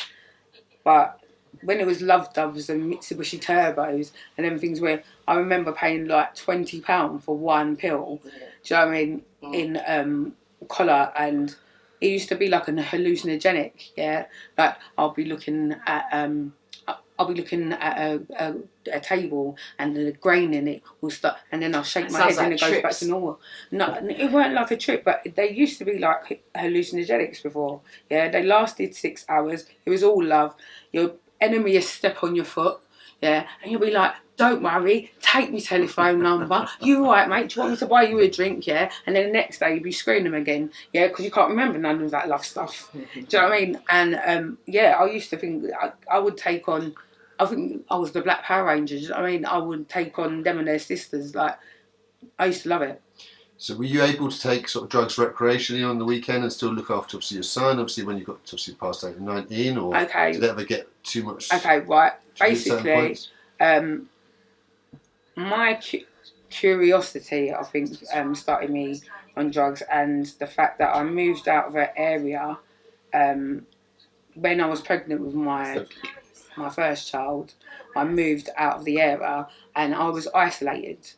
but when it was Love Doves and Mitsubishi Turbos and them things where I remember paying like £20 for one pill. Yeah. Do you know what I mean? In collar, and it used to be like an hallucinogenic. Yeah, like I'll be looking at I'll be looking at a table and the grain in it will start, and then I'll shake my head and it goes back to normal. No, it weren't like a trip, but they used to be like hallucinogenics before. Yeah, they lasted 6 hours. It was all love. Your enemy is step on your foot. Yeah, and you'll be like, don't worry, take my telephone number. You all right, mate? Do you want me to buy you a drink? Yeah, and then the next day you'll be screwing them again. Yeah, because you can't remember none of that love stuff. Do you know what I mean? And yeah, I used to think I would take on. I think I was the Black Power Rangers. You know what I mean? I would take on them and their sisters. Like, I used to love it. So were you able to take sort of drugs recreationally on the weekend and still look after obviously your son? Obviously, when you got obviously past age of 19, or did it ever get too much? Okay, right. Basically, my curiosity, I think, started me on drugs, and the fact that I moved out of an area when I was pregnant with my first child. I moved out of the area and I was isolated.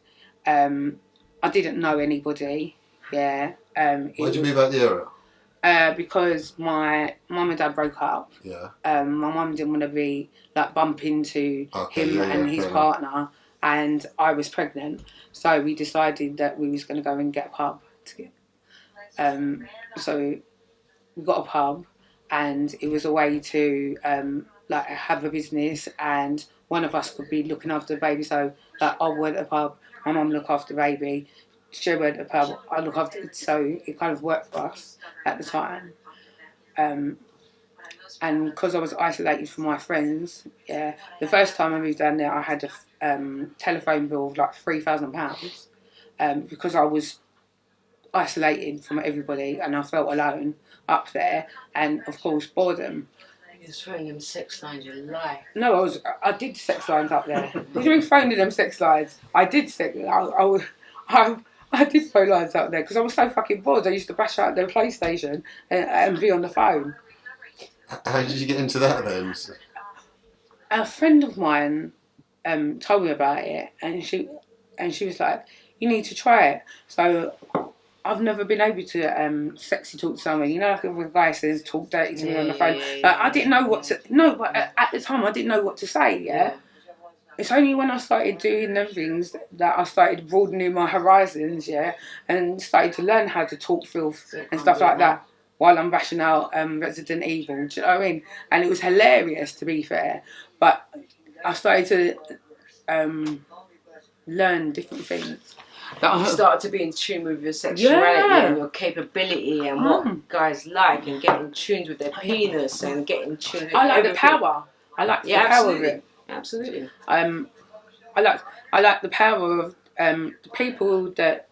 I didn't know anybody. Yeah. Why did you move out of the area? Because my mum and dad broke up. Yeah. My mum didn't want to be like bump into him and his partner, and I was pregnant, so we decided that we was going to go and get a pub. So we got a pub, and it was a way to like have a business, and one of us could be looking after the baby. So like I went to the pub, my mum look after the baby. She went to the pub, I look after it. So it kind of worked for us at the time. And because I was isolated from my friends, yeah, the first time I moved down there, I had a telephone bill of like £3,000 because I was isolated from everybody and I felt alone up there, and of course boredom. You was throwing them sex lines, you lie. No, I did sex lines up there. What do you mean phoning them sex lines? I did I did phone lines up there because I was so fucking bored. I used to bash out their PlayStation and be on the phone. How did you get into that then? A friend of mine told me about it, and she was like, "You need to try it." So I've never been able to sexy talk to someone. You know, like if a guy says talk dirty to me on the phone. I didn't know what to. No, but at the time I didn't know what to say. Yeah. It's only when I started doing them things that I started broadening my horizons. Yeah, and started to learn how to talk filth and stuff like that while I'm bashing out Resident Evil. Do you know what I mean? And it was hilarious, to be fair. But I started to learn different things. You start to be in tune with your sexuality and your capability and what guys like, and get in tune with their penis and get in tune with everything. The power. I like the power of it. Absolutely. I like the power of the people that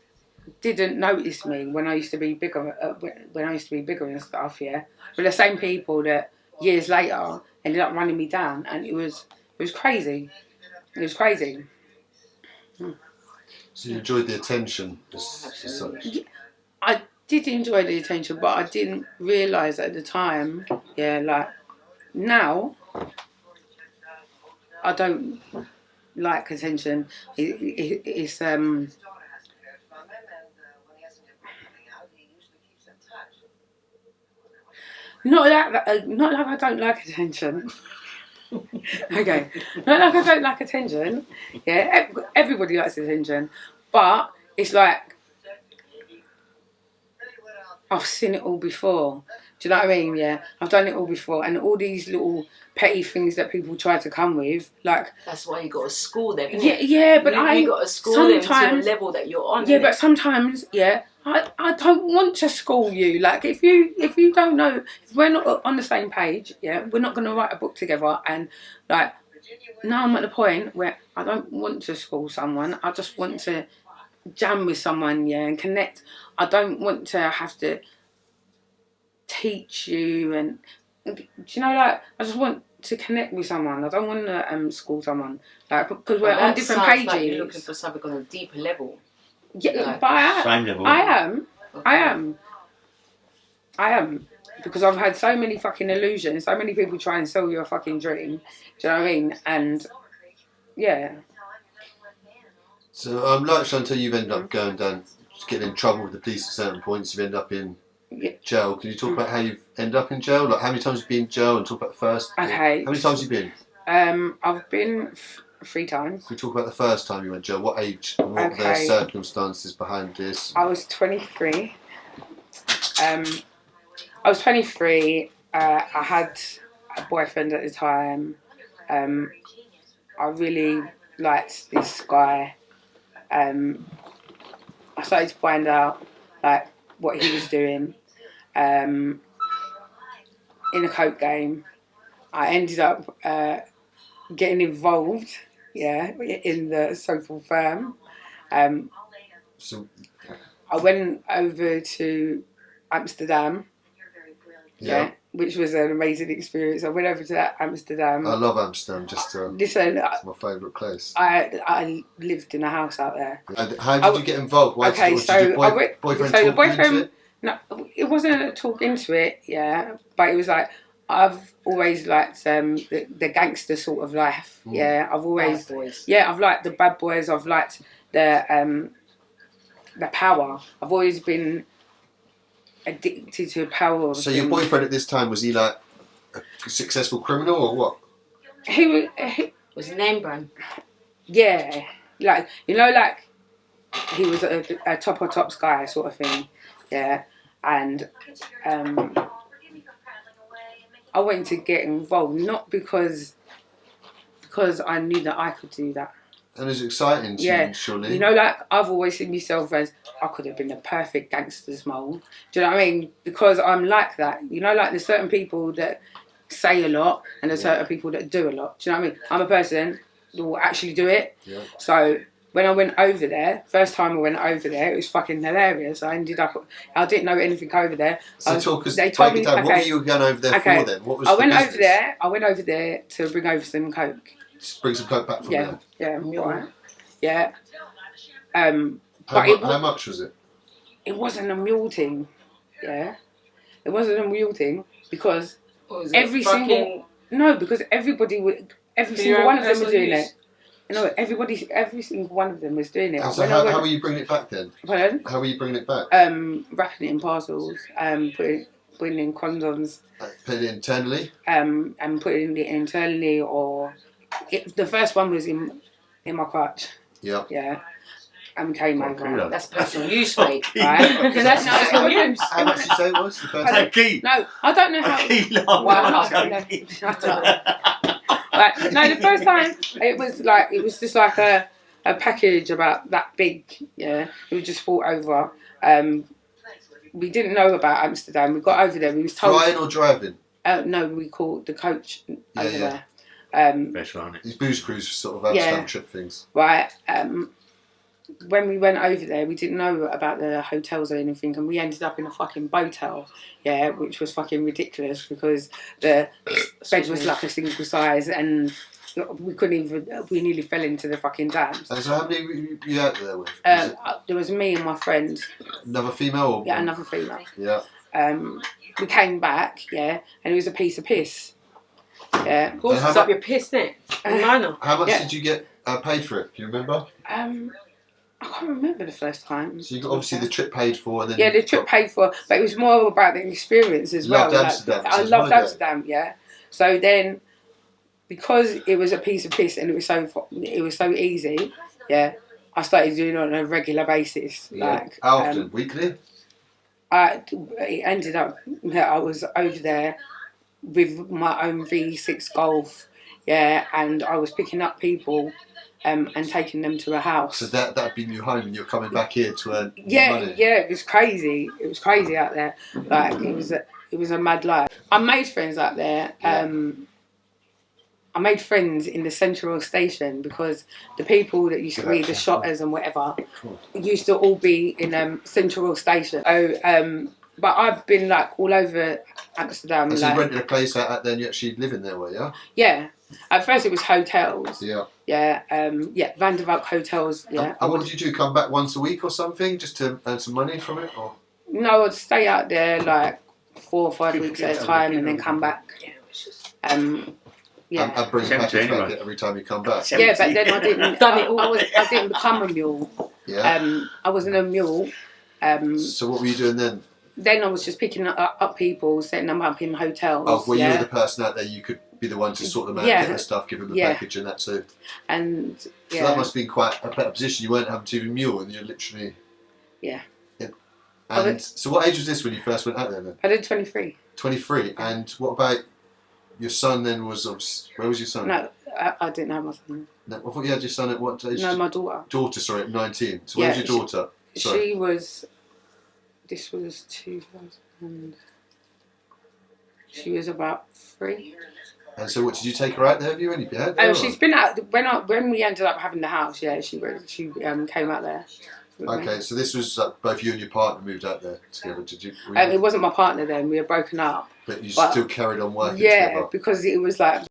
didn't notice me when I used to be bigger. When I used to be bigger and stuff, yeah. But the same people that years later ended up running me down, and it was crazy. It was crazy. So you enjoyed the attention as such? Yeah, I did enjoy the attention, but I didn't realise at the time, yeah, like, now, I don't like attention. It's not like I don't like attention. Okay, not like I don't like attention. Yeah, everybody likes attention, but it's like I've seen it all before. Do you know what I mean? Yeah, I've done it all before, and all these little petty things that people try to come with, like that's why you got to school them. Yeah, but you got to school them to the level that you're on. Yeah, but sometimes, yeah, I don't want to school you. Like if you don't know, if we're not on the same page, yeah, we're not going to write a book together. And like now I'm at the point where I don't want to school someone. I just want to jam with someone, yeah, and connect. I don't want to have to teach you, and do you know, like I just want to connect with someone. I don't want to school someone, like because we're on different pages. Like you're looking for something on a deeper level. Yeah, but I am because I've had so many fucking illusions. So many people try and sell you a fucking dream. Do you know what I mean? And yeah. So like Chantelle, you've ended up going down, getting in trouble with the police at certain points. You've ended up in jail. Can you talk about how you've ended up in jail? Like how many times you've been in jail, and talk about the first? Okay. How many times have you been? I've been 3 times. If we talk about the first time you went to jail, what age and what were the Okay. circumstances behind this? I was 23. I was 23. I had a boyfriend at the time. I really liked this guy. I started to find out like what he was doing in a coke game. I ended up getting involved, in the social firm. So, I went over to Amsterdam, which was an amazing experience. I went over to Amsterdam. I love Amsterdam. Listen, it's my favourite place. I lived in a house out there. And how did you get involved? Why Okay, did so your boyfriend so the talk you into boyfriend. it? No, it wasn't a talk into it, but it was like I've always liked the gangster sort of life. Yeah, I've always I've liked the bad boys. I've liked the power. I've always been addicted to power. So your boyfriend at this time, was he like a successful criminal or what? He Was it name brand? yeah, like like he was a top of tops guy sort of thing, and I wanted to get involved not because I knew that I could do that. And it's exciting to you, surely. Like I've always seen myself as I could have been the perfect gangster's mold. Do you know what I mean? Because I'm like that. Like there's certain people that say a lot and there's certain people that do a lot. Do you know what I mean? I'm a person that will actually do it. Yeah. So when I went over there, first time I went over there, it was fucking hilarious. I didn't know anything over there. So they told me, what were you going over there for then? What was I went over there to bring over some coke. Just bring some coke back from there? Yeah, right. Yeah. How much was it? It wasn't a mule thing. Yeah. It wasn't a mule thing because every single single one of them was doing it. Every single one of them was doing it. So how were you bringing it back then? Pardon? How were you bringing it back? Wrapping it in parcels, putting in condoms. Putting it internally? And putting it internally, or the first one was in my crotch. Yeah. Yeah. And came over. That's personal use, mate. Right? That's not personal use. How much did you say it was? The first time? No, I don't know how. Right. No, the first time it was just like a package about that big. Yeah, it was just brought over. We didn't know about Amsterdam. We got over there. We was told. Flying or driving? No, we called the coach over there. These booze cruise sort of Amsterdam trip things. Right. When we went over there, we didn't know about the hotels or anything, and we ended up in a fucking botel, which was fucking ridiculous because the bed was like a single size, and we nearly fell into the fucking dams. And so how many were you out there with? There was me and my friend. Another female? Or yeah, another female. Yeah. We came back, and it was a piece of piss. Yeah. Of course, it's up your piss, innit? How much did you get paid for it? Do you remember? I can't remember the first time. So you got obviously the trip paid for, and then the trip paid for, but it was more about the experience as well. Amsterdam. I loved Amsterdam, So then, because it was a piece of piss and it was so easy, I started doing it on a regular basis. Yeah. Like how often? Weekly? It ended up that I was over there with my own V6 Golf, and I was picking up people. And taking them to a house. So that'd been your home, and you're coming back here to earn money. Yeah, it was crazy. It was crazy out there. Like it was a mad life. I made friends out there. I made friends in the Central Station because the people that used to be the shotters and whatever used to all be in Central Station. So, but I've been like all over Amsterdam. And so you rented a place out there and you actually live in there, were you? Yeah. At first it was hotels. Yeah. Yeah. Van der Valk hotels. Yeah. And what did you do? Come back once a week or something, just to earn some money from it, or? No, I'd stay out there like 4 or 5 weeks at a time and then come back. And bring a package back every time you come back. Yeah, but then I didn't. I didn't become a mule. Yeah. I wasn't a mule. So what were you doing then? Then I was just picking up people, setting them up in hotels. Oh, well, you were the person out there you could be the one to sort them out, Yeah. get the stuff, give them the Yeah. package, and that too. And So yeah, that must have been quite a better position. You weren't having to even mule, and you're literally. yeah. And so, what age was this when you first went out there then? I did 23. 23. And what about your son then? Where was your son? No, I didn't have my son. No, I thought you had your son at what age? No, my daughter. Daughter, sorry, at 19. So where was your daughter? Sorry. This was 2000. She was about 3. And so, what did you take her out there? Have you any? Yeah. Oh, she's been out when we ended up having the house. Yeah, she came out there. with me. Okay, so this was both you and your partner moved out there together. Did you? It wasn't my partner then. We were broken up. But you but- still carried on working Yeah, together. because it was like